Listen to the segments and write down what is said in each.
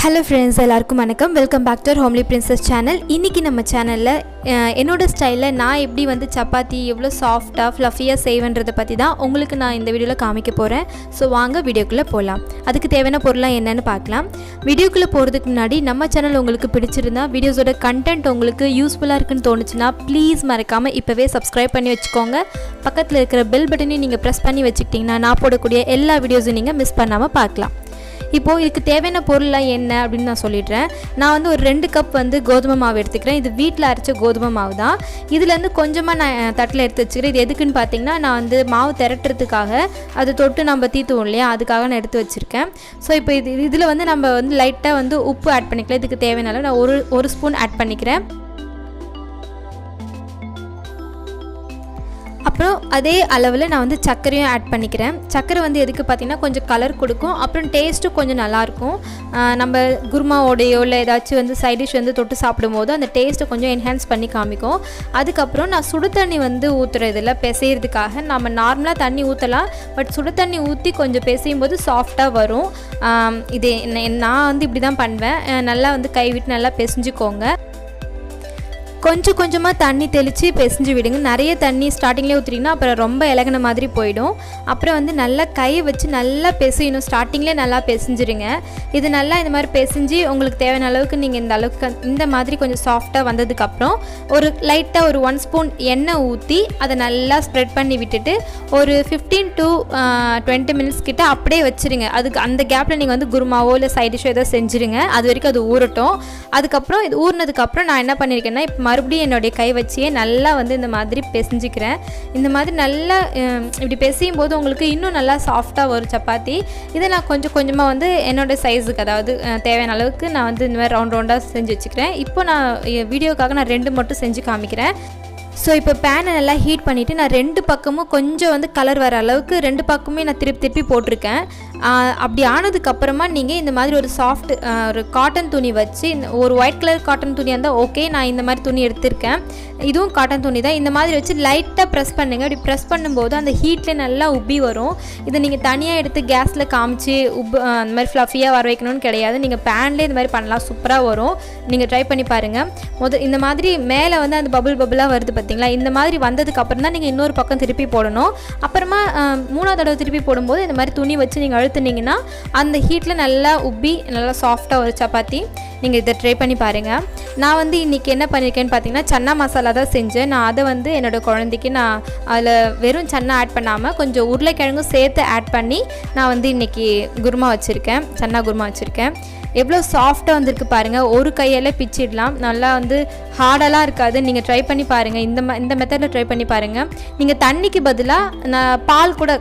Hello friends, எல்லாருக்கும் வணக்கம். Welcome back to homely princess channel. இன்னைக்கு நம்ம சேனல்ல என்னோட ஸ்டைல்ல நான் எப்படி வந்து சப்பாத்தி எவ்வளோ சாஃப்ட்டா ஃப்ளஃபியா செய்வேன்றதை பத்தி தான் உங்களுக்கு நான் இந்த வீடியோல காமிக்க போறேன். சோ வாங்க வீடியோக்குள்ள போலாம். அதுக்கு தேவையான பொருள்லாம் என்னன்னு பார்க்கலாம். வீடியோக்குள்ள போறதுக்கு முன்னாடி நம்ம சேனல் உங்களுக்கு பிடிச்சிருந்தா வீடியோஸோட கண்டென்ட் உங்களுக்கு யூஸ்ஃபுல்லா இருக்குன்னு தோணுச்சுனா ப்ளீஸ் மறக்காம இப்பவே சப்ஸ்கிரைப் பண்ணி வச்சுக்கோங்க. பக்கத்துல இருக்கிற பெல் பட்டனையும் நீங்க பிரஸ் பண்ணி வச்சிட்டீங்கன்னா நான் போடக்கூடிய எல்லா வீடியோஸையும் நீங்க மிஸ் பண்ணாம பார்க்கலாம். இப்போ இதுக்கு தேவையான பொருள்லாம் என்ன அப்படின்னு நான் சொல்லிடுறேன். நான் வந்து ஒரு 2 கப் வந்து கோதுமை மாவு எடுத்துக்கிறேன். இது வீட்டில் அரைச்ச கோதுமை மாவு தான். இதுலேருந்து கொஞ்சமாக நான் தட்டில் எடுத்து வச்சுக்கிறேன். இது எதுக்குன்னு பார்த்தீங்கன்னா நான் வந்து மாவு திரட்டுறதுக்காக அது தொட்டு நம்ம தீத்துவோம் இல்லையா, அதுக்காக நான் எடுத்து வச்சுருக்கேன். ஸோ இப்போ இதில் வந்து நம்ம வந்து லைட்டாக வந்து உப்பு ஆட் பண்ணிக்கலாம். இதுக்கு தேவையான நான் ஒரு ஸ்பூன் ஆட் பண்ணிக்கிறேன். அப்புறம் அதே அளவில் நான் வந்து சர்க்கரையும் ஆட் பண்ணிக்கிறேன். சர்க்கரை வந்து எதுக்கு பார்த்திங்கன்னா கொஞ்சம் கலர் கொடுக்கும், அப்புறம் டேஸ்ட்டும் கொஞ்சம் நல்லாயிருக்கும். நம்ம குருமாவோடையோ இல்லை ஏதாச்சும் வந்து சைட் டிஷ் வந்து தொட்டு சாப்பிடும்போது அந்த டேஸ்ட்டை கொஞ்சம் என்ஹான்ஸ் பண்ணி காமிக்கும். அதுக்கப்புறம் நான் சுடு தண்ணி வந்து ஊற்றுறதில்ல பிசைகிறதுக்காக. நம்ம நார்மலாக தண்ணி ஊற்றலாம், பட் சுடு தண்ணி ஊற்றி கொஞ்சம் பிசையும் போது சாஃப்டாக வரும். இது நான் வந்து இப்படி தான் பண்ணுவேன். நல்லா வந்து கை விட்டு நல்லா பிசைஞ்சுக்கோங்க. கொஞ்சம் கொஞ்சமாக தண்ணி தெளித்து பிசைஞ்சு விடுங்க. நிறைய தண்ணி ஸ்டார்டிங்லேயே ஊற்றிட்டிங்கன்னா அப்புறம் ரொம்ப இலகுன மாதிரி போயிடும். அப்புறம் வந்து நல்லா கையை வச்சு நல்லா பிசையணும். ஸ்டார்டிங்லேயே நல்லா பிசைஞ்சிருங்க. இது நல்லா இந்த மாதிரி பிசைஞ்சு உங்களுக்கு தேவையான அளவுக்கு நீங்கள் இந்த அளவுக்கு இந்த மாதிரி கொஞ்சம் சாஃப்டாக வந்ததுக்கப்புறம் ஒரு லைட்டாக ஒரு 1 ஸ்பூன் எண்ணெய் ஊற்றி அதை நல்லா ஸ்ப்ரெட் பண்ணி விட்டுட்டு ஒரு 15 to 20 மினிட்ஸ் கிட்ட அப்படியே வச்சுருங்க. அதுக்கு அந்த கேப்பில் நீங்கள் வந்து குருமாவோ இல்லை சைட் டிஷ்ஷோ ஏதோ செஞ்சுருங்க. அது வரைக்கும் அது ஊறட்டும். அதுக்கப்புறம் இது ஊறினதுக்கப்புறம் நான் என்ன பண்ணியிருக்கேன்னா இப்போ மறுபடியும் என்னுடைய கை வச்சியே நல்லா வந்து இந்த மாதிரி பிசைஞ்சிக்கிறேன். இந்த மாதிரி நல்லா இப்படி பிசையும் போது உங்களுக்கு இன்னும் நல்லா சாஃப்டாக வரும் சப்பாத்தி. இதை நான் கொஞ்சம் கொஞ்சமாக வந்து என்னோடய சைஸுக்கு, அதாவது தேவையான அளவுக்கு நான் வந்து இந்த மாதிரி ரவுண்டாக செஞ்சு வச்சுக்கிறேன். இப்போ நான் வீடியோக்காக நான் 2 மட்டும் செஞ்சு காமிக்கிறேன். ஸோ இப்போ பேனை நல்லா ஹீட் பண்ணிவிட்டு நான் 2 பக்கமும் கொஞ்சம் வந்து கலர் வர அளவுக்கு 2 பக்கமே நான் திருப்பி போட்டிருக்கேன். அப்படி ஆனதுக்கப்புறமா நீங்கள் இந்த மாதிரி ஒரு சாஃப்ட் ஒரு காட்டன் துணி வச்சு, ஒரு ஒயிட் கலர் காட்டன் துணியாக இருந்தால் ஓகே, நான் இந்த மாதிரி துணி எடுத்திருக்கேன். இதுவும் காட்டன் துணி தான். இந்த மாதிரி வச்சு லைட்டாக ப்ரெஸ் பண்ணுங்கள். அப்படி ப்ரெஸ் பண்ணும்போது அந்த ஹீட்டில் நல்லா உப்பி வரும். இதை நீங்கள் தனியாக எடுத்து கேஸில் காமிச்சு அந்த மாதிரி ஃப்ளஃபியாக வர வைக்கணும்னு கிடையாது. நீங்கள் பேன்லேயே இந்த மாதிரி பண்ணலாம், சூப்பராக வரும். நீங்கள் ட்ரை பண்ணி பாருங்கள். இந்த மாதிரி மேலே வந்து அந்த பபுளாக வருது பார்த்தீங்களா, இந்த மாதிரி வந்ததுக்கு அப்புறம் தான் நீங்கள் இன்னொரு பக்கம் திருப்பி போடணும். அப்புறமா 3ஆவது தடவை திருப்பி போடும்போது இந்த மாதிரி துணி வச்சு நீங்கள் அழுத்துனீங்கன்னா அந்த ஹீட்டில் நல்லா உப்பி நல்லா சாஃப்டாக ஒரு சப்பாத்தி. நீங்கள் இதை ட்ரை பண்ணி பாருங்கள். நான் வந்து இன்றைக்கி என்ன பண்ணியிருக்கேன்னு பார்த்தீங்கன்னா சன்னா மசாலா தான் செஞ்சேன். நான் அதை வந்து என்னோடய குழந்தைக்கு நான் அதில் வெறும் சன்னா ஆட் பண்ணாமல் கொஞ்சம் உருளைக்கிழங்கும் சேர்த்து ஆட் பண்ணி நான் வந்து இன்றைக்கி குருமா வச்சுருக்கேன், சன்னா குருமா வச்சுருக்கேன். எவ்வளோ சாஃப்டாக வந்திருக்கு பாருங்கள். ஒரு கையால் பிச்சிடலாம். நல்லா வந்து ஹார்டெல்லாம் இருக்காது. நீங்கள் ட்ரை பண்ணி பாருங்கள். இந்த மெத்தடில் ட்ரை பண்ணி பாருங்கள். நீங்கள் தண்ணிக்கு பதிலாக நான் பால் கூட,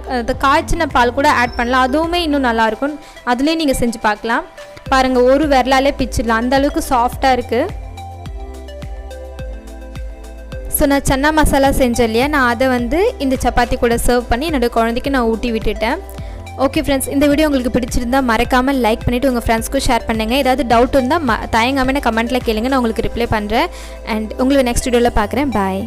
காய்ச்சின பால் கூட ஆட் பண்ணலாம். அதுவுமே இன்னும் நல்லாயிருக்கும். அதுலேயும் நீங்கள் செஞ்சு பார்க்கலாம். பாருங்கள், ஒரு விரலாலே பிச்சிடலாம். அந்த அளவுக்கு சாஃப்டாக இருக்குது. ஸோ நான் சன்னா மசாலா செஞ்சேன் இல்லையா, நான் அதை வந்து இந்த சப்பாத்தி கூட சர்வ் பண்ணி என்னோடய குழந்தைக்கு நான் ஊட்டி விட்டுட்டேன். ஓகே ஃப்ரெண்ட்ஸ், இந்த வீடியோ உங்களுக்கு பிடிச்சிருந்தால் மறக்காமல் லைக் பண்ணிவிட்டு உங்கள் ஃப்ரெண்ட்ஸ்க்கும் ஷேர் பண்ணுங்கள். ஏதாவது டவுட் இருந்தால் தயங்காமல் கமெண்ட்டில் கேளுங்க, நான் உங்களுக்கு ரிப்ளை பண்ணுறேன். அண்ட் உங்களுக்கு நெக்ஸ்ட் வீடியோவில் பார்க்குறேன். பாய்.